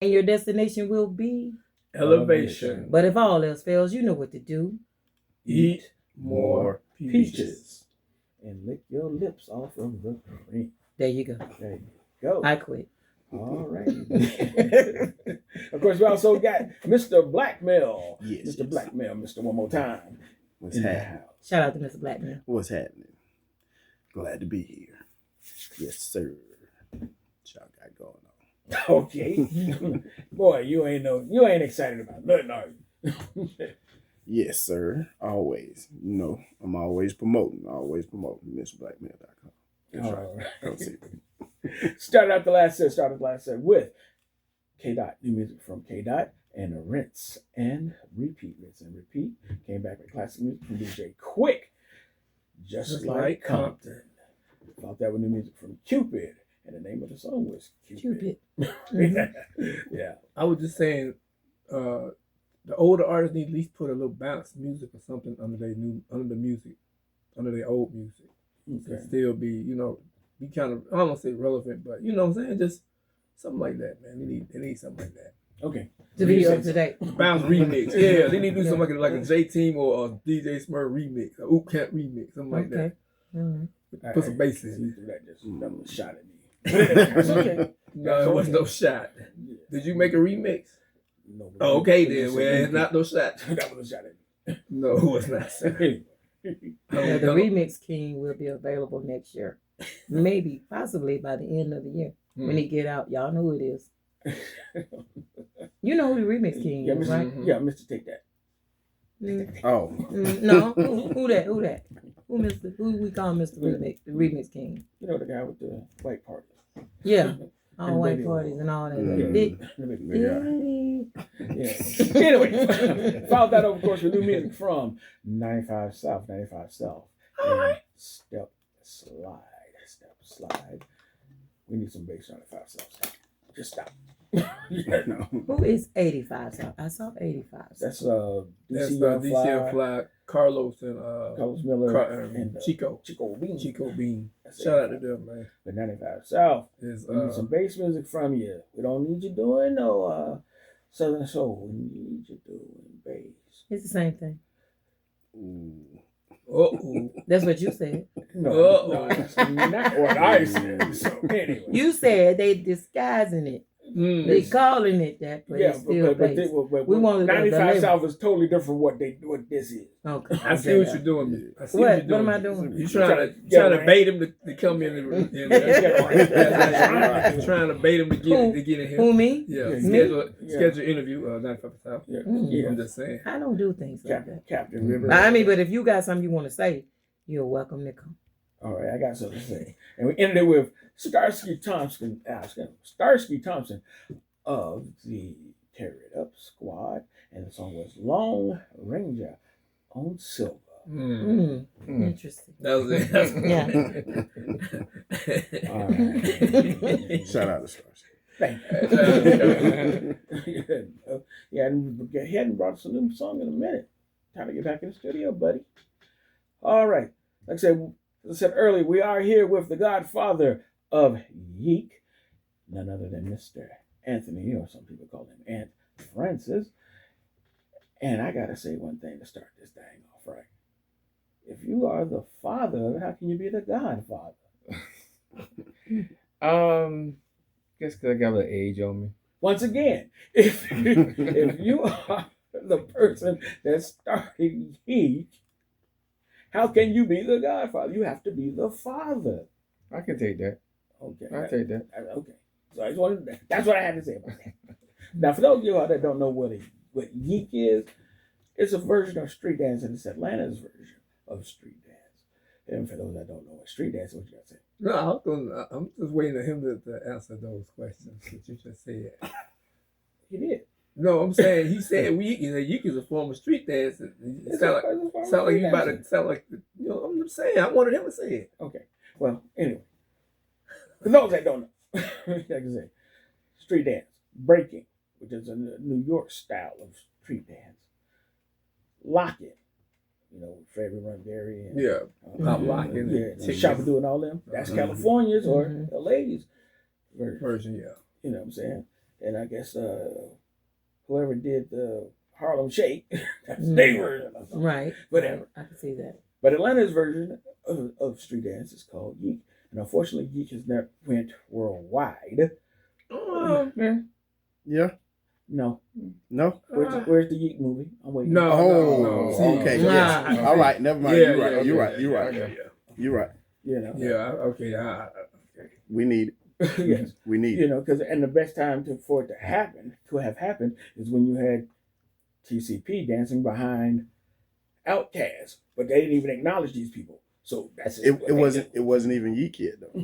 And your destination will be elevation. But if all else fails, you know what to do. Eat more peaches. And lick your lips off of the cream. There you go. There you go. I quit. All right. Of course, we also got Mr. Blackmell. Yes, Mr. yes. Blackmell, Mr. One more time. What's in the happening? house. Shout out to Mr. Blackmell. What's happening? Glad to be here. Yes, sir. What y'all got going on? Okay. Boy, you ain't excited about nothing, are you? Yes, sir. Always. You know, I'm always promoting. MrBlackmell.com. That's right. All right. Don't see it. Started the last set with K Dot, new music from K Dot, and a rinse and repeat. Came back with classic music from DJ Quick, just like Compton. Followed that with new music from Cupid, and the name of the song was Cupid. Yeah. I was just saying, the older artists need to at least put a little balanced music or something under their old music. Okay. To still be, be kind of, I don't want to say relevant, but you know what I'm saying? Just something like that, man. They need something like that. Okay. To be up to date. Bounce remix. Yeah, they need to do something like a J-Team or a DJ Smurf remix, a Oop Camp remix, something like that. Mm-hmm. Put some bass in. You threw that just double shot at me. That's okay. No, it was no shot. Did you make a remix? No. Oh, okay then. Well, it's not no shot. That was a shot at me. No, it was not. Yeah, the Remix King will be available next year. Maybe, possibly by the end of the year. When he get out, y'all know who it is. You know who the Remix King is, right? Yeah, Mr. Take That. Oh. No, who that? Who we call Mr. Remix, the Remix King? You know the guy with the white parties. Yeah. All And white baby parties and all that. Yeah. Anyway, followed that over, of course, with new music from 95 South. And Step Slide. We need some bass on 95 South. Stop. Just stop. Yeah, no. Who is 85 South? I saw 85 South. That's DCM Fly, Carlos and Carlos Miller and Chico Bean. Shout out to them, man. The 95 South. We need some bass music from you. We don't need you doing no Southern Soul. We need you doing bass. It's the same thing. Uh-oh. That's what you said. No, that's not what I said. So anyway. You said they disguising it. They calling it that, but it's still bass. We want 95 South is totally different what this is. Okay. I see what you're doing. What am I doing? You trying to bait him to come in and trying to bait him to get in here. Who, me? Yeah. Schedule interview 95 South. Yeah. I'm just saying. I don't do things like that. Captain River. I mean, but if you got something you want to say, you're welcome to come. All right, I got something to say. And we ended it with Starsky Thompson of the Tear It Up Squad. And the song was Long Ranger on Silver. Interesting. That was it. Yeah. All right. Shout out to Starsky. Thank you. He hadn't brought us a new song in a minute. Time to get back in the studio, buddy. All right. Like I said earlier, we are here with the godfather of Yeek, none other than Mr. Anthony, or some people call him Aunt Francis. And I got to say one thing to start this thing off, right? If you are the father, how can you be the godfather? Guess because I got a little age on me. Once again, if you are the person that started Yeek, how can you be the godfather? You have to be the father. I can take that. Okay. I'll take that. Okay. So I just wanted that's what I had to say about that. Now, for those of you out that don't know what Yeek is, it's a version of street dance, and it's Atlanta's version of street dance. And for those that don't know what street dance is, what you got to say? No, I'm just waiting for him to answer those questions that you just said. He did. No, I'm saying he said Yeek is a form of street dance. It sound like you about to sound like I'm just saying. I wanted him to say it. Okay. Well, anyway, for those that don't know, like I said, street dance, breaking, which is a New York style of street dance. Locking, Freddie Run Berry and pop locking, and Shabba and all them. That's California's or the ladies' version. Yeah. You know what I'm saying? and I guess whoever did the Harlem Shake, that's their version of something. Right. Whatever. I can see that. But Atlanta's version of street dance is called Yeek. And unfortunately, Yeek has never went worldwide. Yeah. No. No. Where's the Yeek movie? I'm waiting. No. Oh, no. okay. Nah. Yes. All right. Never mind. Yeah, You're yeah, right. You're right. yeah. You're right. You know. Yeah. Okay. We need it. Yes. We need You it. know, because and the best time for it to have happened is when you had TCP dancing behind Outkast, but they didn't even acknowledge these people. So that's It wasn't even Yeek yet though.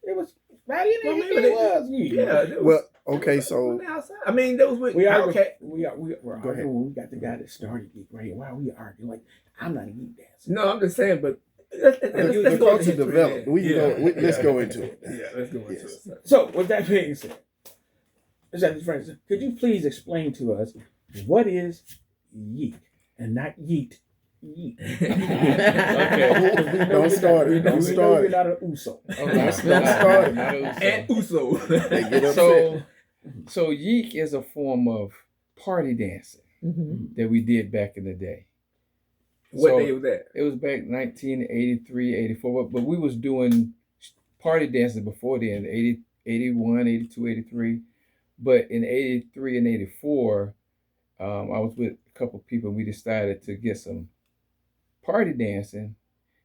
It was right in there. Well, maybe It was Yeek. Yeah. that was- Well, okay, so outside. I mean, those with We're okay. arguing. Go ahead. We got the guy that started Yeek right here. Why are we arguing? Like, I'm not a Yeek dancer. No, I'm just saying, but let's the go into culture history developed. then. We can go. Let's go into it. Yeah, let's go into Yes. it. So, with that being said, friends, could you please explain to us what is Yeek and not Yeet? Yeek. Okay. Don't start it. Don't start We're it. not an Uso. Okay. start it. And Uso. They get upset. So Yeek is a form of party dancing Mm-hmm. that we did back in the day. What So, day was that? It was back 1983, 84, but we was doing party dancing before then, 80, 81, 82, 83. But in 83 and 84, I was with a couple of people and we decided to get some party dancing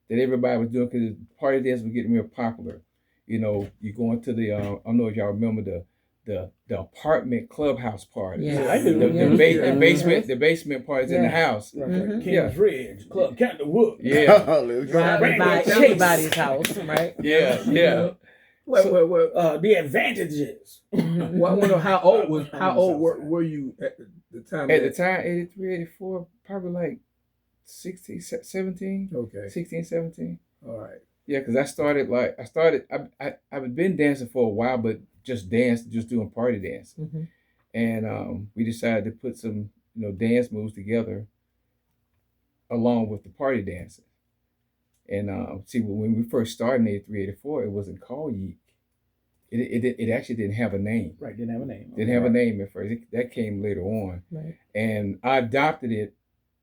that everybody was doing because party dancing was getting real popular. You know, you go into the, I don't know if y'all remember the apartment clubhouse parties. Yeah, I do. The basement parties in the house. Like Mhm. King's Ridge, Club Canton Wood. Yeah, Let's go. Driving by Chase. everybody's house, right? yeah. What? The advantages. Well, I want to know how old were you at the time? At the time, 83, 84, probably like 16, 17, Okay. 16, 17. All right. Yeah, because I've been dancing for a while, but just doing party dancing. Mm-hmm. And we decided to put some, dance moves together along with the party dancing. And see, when we first started in 83, 84, it wasn't called Yeek. It actually didn't have a name. Right, didn't have a name. Didn't have a name at first. That came later on. Right. And I adopted it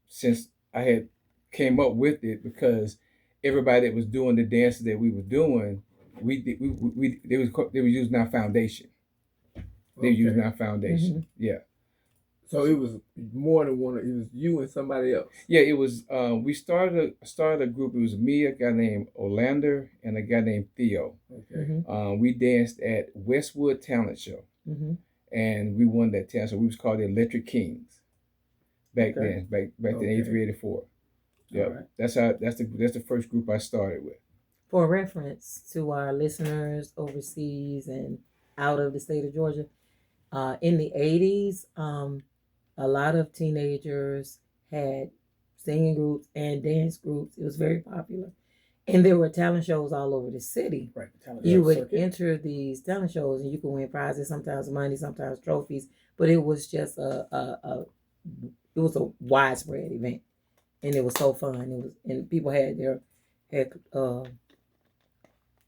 since I had came up with it because everybody that was doing the dances that we were doing, they were using our foundation. They were using our foundation. Mhm. Yeah. So it was more than one. It was you and somebody else. Yeah, it was. We started a group. It was me, a guy named Olander, and a guy named Theo. Okay. Mm-hmm. We danced at Westwood Talent Show, Mm-hmm. and we won that talent show. We was called the Electric Kings back Okay. then, back Okay. then, 83, 84. Yeah, Alright. that's the first group I started with. For reference to our listeners overseas and out of the state of Georgia, in the 80s, a lot of teenagers had singing groups and dance groups. It was very popular. And there were talent shows all over the city. Right, the talent You show would circuit. enter these talent shows and you could win prizes, sometimes money, sometimes trophies. But it was just a widespread event. And it was so fun. And people had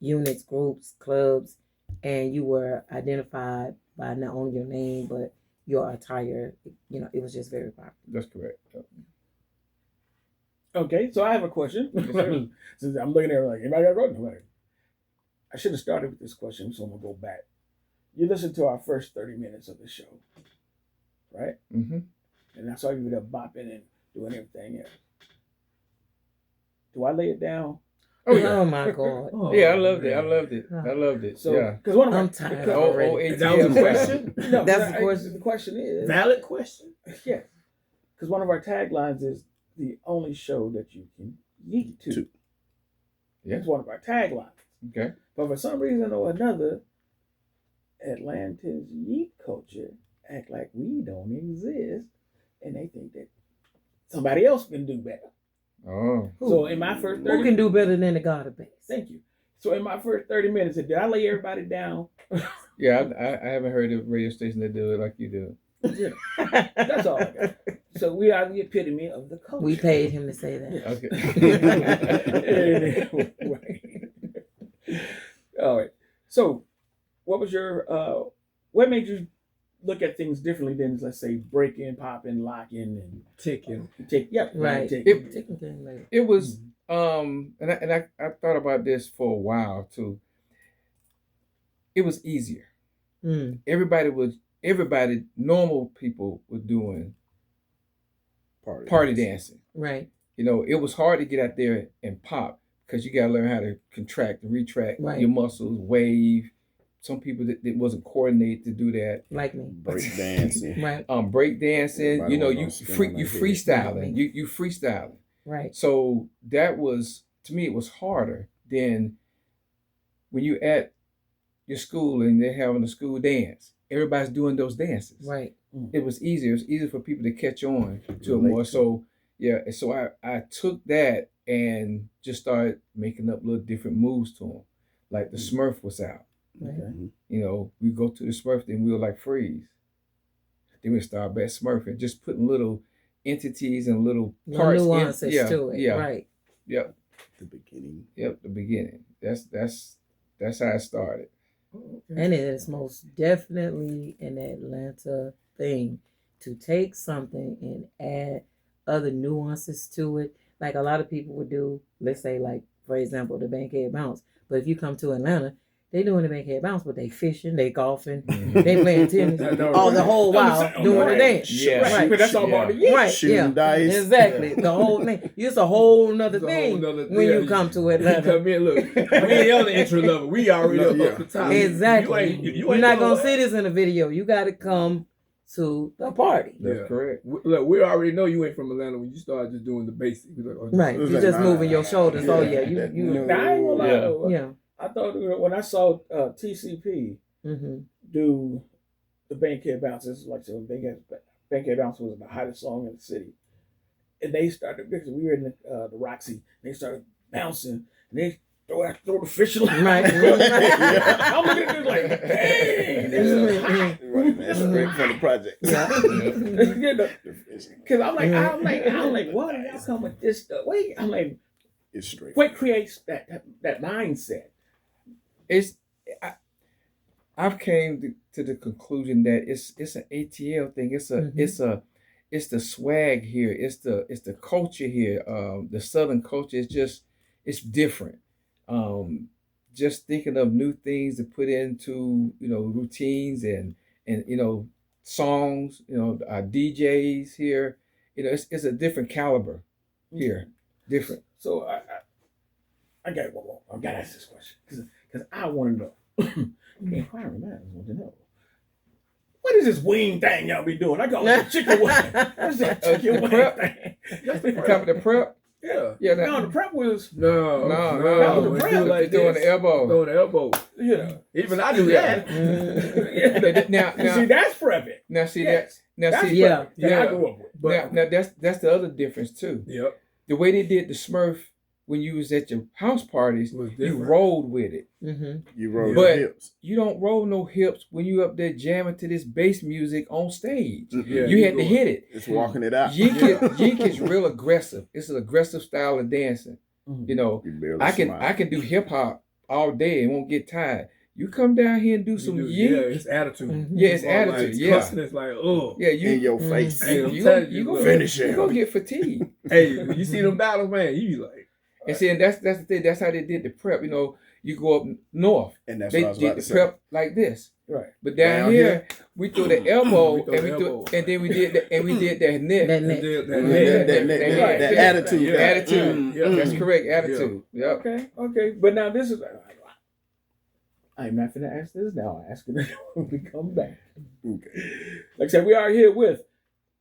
units, groups, clubs, and you were identified by not only your name but your attire. It was just very popular. That's correct. Okay, so I have a question. sir. Since I'm looking at it like, anybody got a question? Like, I should have started with this question, so I'm going to go back. You listened to our first 30 minutes of the show, right? Mm-hmm. And I saw you there bopping and doing everything else. Do I lay it down? Oh my God. Oh, Yeah, I loved it. man. I loved it. So, Yeah. because one of my I'm tired because- already. That was a question? No, That's the question. The question is Valid question. yeah, because one of our taglines is the only show that you can yeet to. Yeah. It's one of our taglines. Okay. But for some reason or another, Atlanta's yeet culture act like we don't exist, and they think that somebody else can do better. Oh. So in my first 30 Who can do better than the God of Bass? Thank you. So in my first 30 minutes, did I lay everybody down? Yeah, I haven't heard of a radio station that do it like you do. That's all I got. So we are the epitome of the culture. We paid him to say that. Okay. Anyway. All right. So what was your what made you look at things differently than, let's say, breaking, popping, locking, and Ticking. Right. Ticking. Chicken came later. It was and I thought about this for a while too. It was easier. Mm. Everybody normal people were doing party dancing. Right. You know, it was hard to get out there and pop because you got to learn how to contract and retract Right. your muscles, wave. Some people that wasn't coordinated to do that. Like me. Break dancing. Right. Break dancing. Everybody You know, wanna you spin on their head. freestyling. You freestyling. Right. So that was, to me, it was harder than when you at your school and they're having a school dance. Everybody's doing those dances. Right. It was easier. It was easier for people to catch on to it Relate more. to So yeah, so I took that and just started making up little different moves to them. Like the Smurf was out. Right. Mhm. You know, we go to the Smurf, then we were like freeze. Then we start back Smurfing, just putting little entities and little No parts nuances yeah, to it. Yeah. Right. Yep. The beginning. Yep. The beginning. That's how it started. And it is most definitely an Atlanta thing to take something and add other nuances to it. Like a lot of people would do, let's say, like, for example, the Bankhead Bounce. But if you come to Atlanta, they doing the Bankhead Bounce, but they fishing, they golfing, they playing tennis, all the whole while doing the dance. Yeah. Right. But that's all about the Right. Shooting Yeah. dice. Exactly. The whole thing. It's a whole nother It's a thing whole nother- when yeah, you come to You Atlanta. come in, look. We ain't on the intro level. We already up the top. Exactly. You You're ain't not doing gonna see this in a video. You got to come to the party. That's Yeah. correct. Look, we already know you ain't from Atlanta when you started just doing the basics. Like, oh, Right. It was You're like, just nah, moving nah, your nah, shoulders. nah. Oh yeah, Yeah. you Now, I ain't gonna lie, Yeah. though. yeah. I thought when I saw TCP Mm-hmm. do the Bankhead Bounces, like so Bankhead Bounce was the hottest song in the city, and they started because we were in the Roxy, and they started bouncing, and they throw the fish line. Right. I'm looking at this like, dang, this is hot. Right, man. That's great for the project. Because I'm like, what are y'all coming with this stuff? Wait, I'm like, It's straight. what creates that mindset? It's I've came to the conclusion that it's an ATL thing. It's the swag here. It's the culture here. The Southern culture is it's different. Just thinking of new things to put into routines and songs. Our DJs here. It's a different caliber here. Different. So I got one more. I gotta ask this question because I want to know. Inquiring minds want to know. What is this wing thing y'all be doing? I call it the chicken wing. What's that chicken wing prep. thing? That's the Come the prep. Yeah. Yeah. No, the prep was No. the We prep. do like Throwing this. the elbow. Throwing the elbow. yeah. Even I do that. Now, See, that's prepping. now see Yes. that. Now That's see yeah. prepping that I grew up with. But now that's the other difference too. yep. The way they did the Smurf when you was at your house parties, Was you different. rolled with it. Mm-hmm. You roll But- your hips. You don't roll no hips when you up there jamming to this bass music on stage. Yeah, You had to go- hit it. It's walking it out. Yeek is real aggressive. It's an aggressive style of dancing. You know, You barely I can smile. do hip hop all day and won't get tired. You come down here and do some Yeah, yeek. it's attitude. Mhm. Yeah, it's Like, attitude. Yeah, cussing is like, oh. yeah. in You your face. Hey, I'm you telling gonna you, go look. Finish you him. gonna get fatigued. Hey, when you see them battles, man, you be like, And see, and that's the thing. That's how they did the prep. You go up north. And that's They what I was did about the to say. prep like this. Right. But down Down here, we threw the elbow, We throw and the elbow. and then we did that neck. That and neck. then- That attitude. Yeah. Attitude. Yeah. That's correct. Attitude. Yep. Okay. But now this is. I'm not going to ask this now. I'll ask it when we come back. Okay. Like I said, we are here with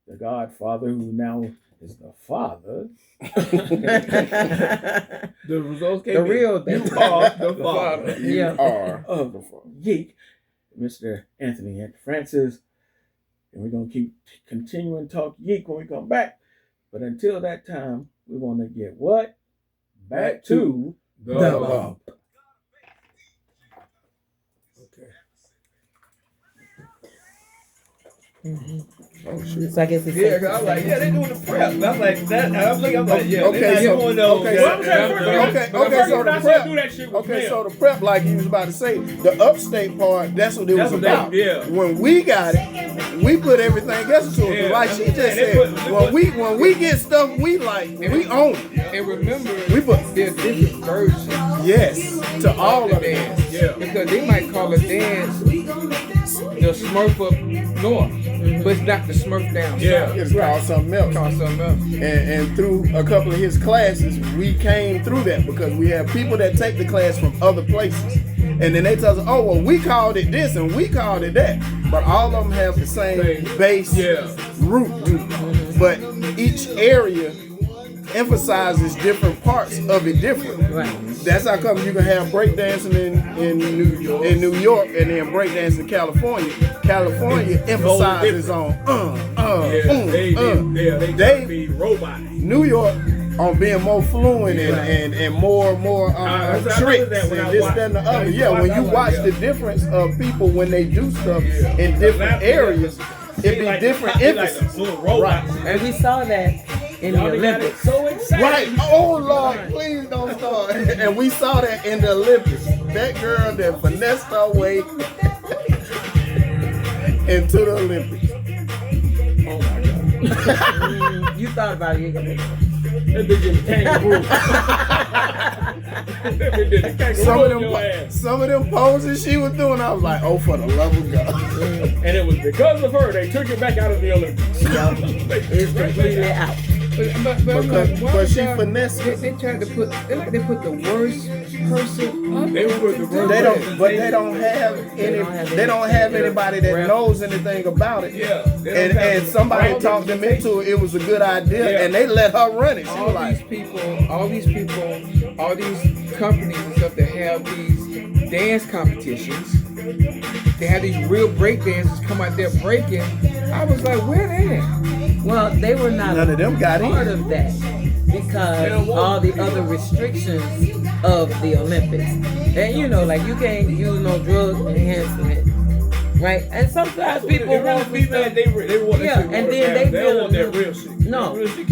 the Godfather, who now is the father. The results came The in. real thing. You are the father. You Yeah. are Of the father. Yeek, Mr. Anthony Francis. And we're going to keep continuing to talk Yeek when we come back. But until that time, we want to get what? Back to The The bump. Okay. Oh shit. So I guess it's Yeah, 'cause I was like, yeah, they doing the prep. And I'm like, that. And I'm like, yeah, Okay, they not so- doing those. okay, yeah, Well, I'm saying, yeah, first, yeah. okay, but okay, first so of the all, I prep- said do that shit with Okay, Mel. so the prep, like you was about to say, the upstate part, that's what it That's was what about. yeah. When we got it, we put everything else to it. Yeah, Like that's she what just I'm saying. said, They put- when we get stuff we like, we own it. And remember, We put there are different versions yes to all the of it. dance. Yeah. Because they might call a dance the Smurf up north, but it's not the Smurf down Yeah. south. It's called something else. It's called something else. And through a couple of his classes, we came through that because we have people that take the class from other places. And then they tell us, oh, well, we called it this and we called it that. But all of them have the same base Yeah. root. But each area emphasizes different parts of it different. Right. That's how come you can have breakdancing in New York and then breakdancing in California. California emphasizes on They They- be robots. New York on being more fluent and more I tricks noticed that when and I this, watched- that, and the other. I Yeah, when you watched, watch yeah. the difference of people when they do stuff in different areas, it be different emphasis. Right. And we saw that in the Olympics. So excited. Right. Oh Lord, please don't start. And we saw that in the Olympics. That girl that finessed her way into the Olympics. Oh my God. You thought about it. That bitch in the kangaroo. That bitch did the kangaroo in your ass. Some of them poses she was doing, I was like, oh, for the love of God. And it was because of her they took it back out of the Olympics. It's completely out. But she finessed it. They tried to put, they put the worst person up. They put the worst- They don't, but they don't have any. They don't have anybody that knows anything about it. Yeah. They don't have And somebody all talked them into it. It was a good idea, Yeah. and they let her run it. She was All these like, people, all these companies and stuff that have these dance competitions, they have these real break dancers come out there breaking. I was like, where they at? Well, they were not none of them got part in. of that because all the other restrictions of the Olympics. And you know, like you can't use no drug enhancement, right? And sometimes people It really want be that they want that Yeah, shit and watered then down. they don't want feel- that real shit. No. Real shit